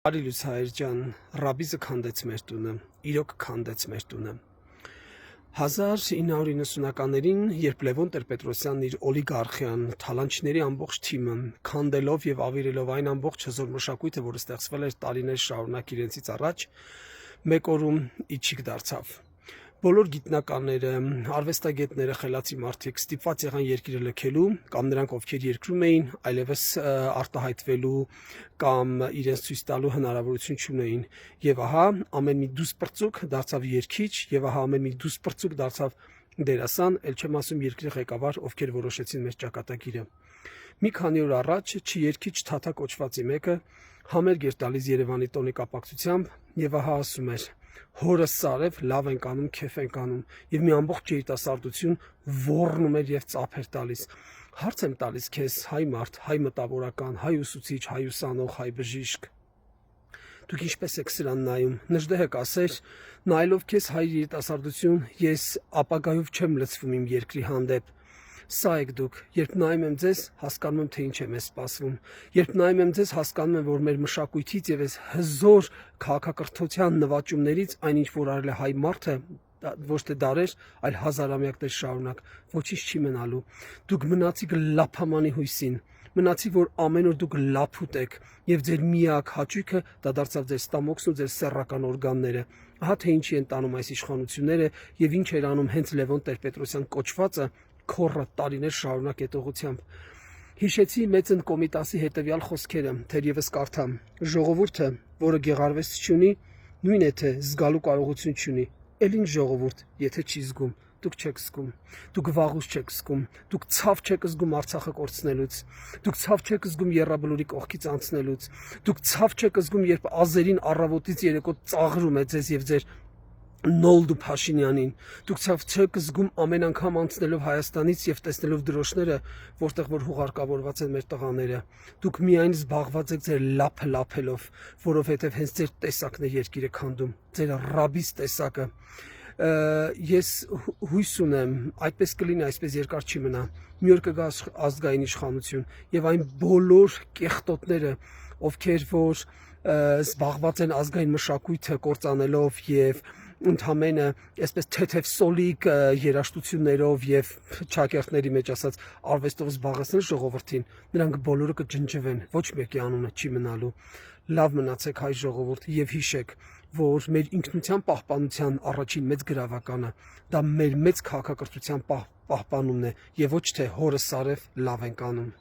Արիլուց հայր ջան, ռաբիզը քանդեց մեր տունը, իրոք քանդեց մեր տունը։ 1990-ականներին, երբ Լևոն Տեր-Պետրոսյանն իր օլիգարխիան, թալանչիների ամբողջ թիմը քանդելով եւ ավիրելով այն ամբողջ հզոր մշակույթը, որը ստեղծվել էր տարիներ շարունակ իրենցից առաջ, մեկ օրում իջիկ դարձավ։ Բոլոր գիտնականները, արվեստագետները, խելացի մարդիկ ստիպված եղան երկիրը լքելու, կամ նրանք, ովքեր երկրում էին, այլևս արտահայտվելու կամ իրենց ցույց տալու հնարավորություն չունեին։ Եվ ահա ամեն մի դուսպրծուկ դարձավ երգիչ, եւ ահա ամեն մի դուսպրծուկ դարձավ դերասան, ել չեմ ասում երկրի ղեկավար, ովքեր որոշեցին մեր ճակատագիրը։ Մի քանի օր առաջ չերքիչ Թաթա կոչվածի մեկը համերգ էր տալիս Երևանի տոնի կապակցությամբ եւ ահա ասում էր. հորս Սարև լավ ենք անում, քեֆ ենք անում, եւ մի ամբողջ երիտասարդություն ոռնում էր եւ ծափ էր տալիս։ Հարց եմ տալիս քեզ, հայ մարդ, հայ մտավորական, հայ ուսուցիչ, հայ ուսանող, հայ բժիշկ, դուք ինչպես եք սրան նայում։ Նժդեհը կասեր, նայելով քեզ հայ երիտասարդություն, ես ապագայով չեմ լցվում իմ երկրի հանդեպ։ Սա եք դուք, երբ նայում եմ ձեզ, հասկանում եմ, թե ինչ է մեզ սպասվում։ Երբ նայում եմ ձեզ, հասկանում եմ, որ մեր մշակույթից եւ այս հզոր քաղաքակրթության նվաճումներից այնինչ որ արել է հայ մարդը, ոչ թե դարեր, այլ հազարամյակներ շարունակ, ոչինչ չի մնալու։ Դուք մնացիք լափամանի հույսին, մնացի, որ ամեն օր դուք լափուտ եք եւ ձեր միակ հաճույքը դա դարձավ ձեր ստամոքսն ու ձեր սեռական օրգանները։ Ահա թե ինչի են տանում այս իշխանությունները եւ ինչ էր անում հենց Լևոն Տեր-Պետրոսյան կոչվածը քորը տարիներ շարունակ հետողությամբ։ Հիշեցի մեծն Կոմիտասի հետևյալ խոսքերը, թերևս կարդամ. ժողովուրդը, որը գեղարվեստ չունի, նույն է թե զգալու կարողություն չունի։ Էլ ինչ ժողովուրդ, եթե չի զգում, դուք չեք զգում, դուք վաղուց չեք զգում, դուք ցավ չեք զգում Արցախը կորցնելուց, դուք ցավ չեք զգում Եռաբլուրի կողքից անցնելուց, դուք ցավ չեք զգում, երբ ազերին առավոտից երեկո ծաղրում է ձեզ եւ ձեր Նոլդու Փաշինյանին, դուք ցավ չեք զգում ամեն անգամ անցնելով Հայաստանից եւ տեսնելով դրոշները, որտեղ որ հուղարկավորված են մեր տղաները, դուք միայն զբաղված եք ձեր լափը լափելով, որովհետեւ հենց ձեր տեսակն է երկիրը քանդում, ձեր ռաբիս տեսակը։ Ես հույս ունեմ, այդպես կլինի, այսպես երկար չի մնա։ Մի օր կգա ազգային իշխանություն եւ այն բոլոր կեղտոտները, ովքեր որ զբաղված են ազգային մշակույթը կործանելով եւ ընդհանրապես այսպես թեթև սոլիկ երաժշտություններով եւ ճակերտների մեջ ասած արվեստով զբաղեցնել ժողովրդին, նրանք բոլորը կջնջվեն, ոչ մեկի անունը չի մնալու։ Լավ մնացեք հայ ժողովուրդ եւ հիշեք, որ մեր ինքնության պահպանության առաջին մեծ գրավականը դա մեր մեծ քաղաքակրթության պահպանումն է եւ ոչ թե հորս Սարև լավ ենք անում։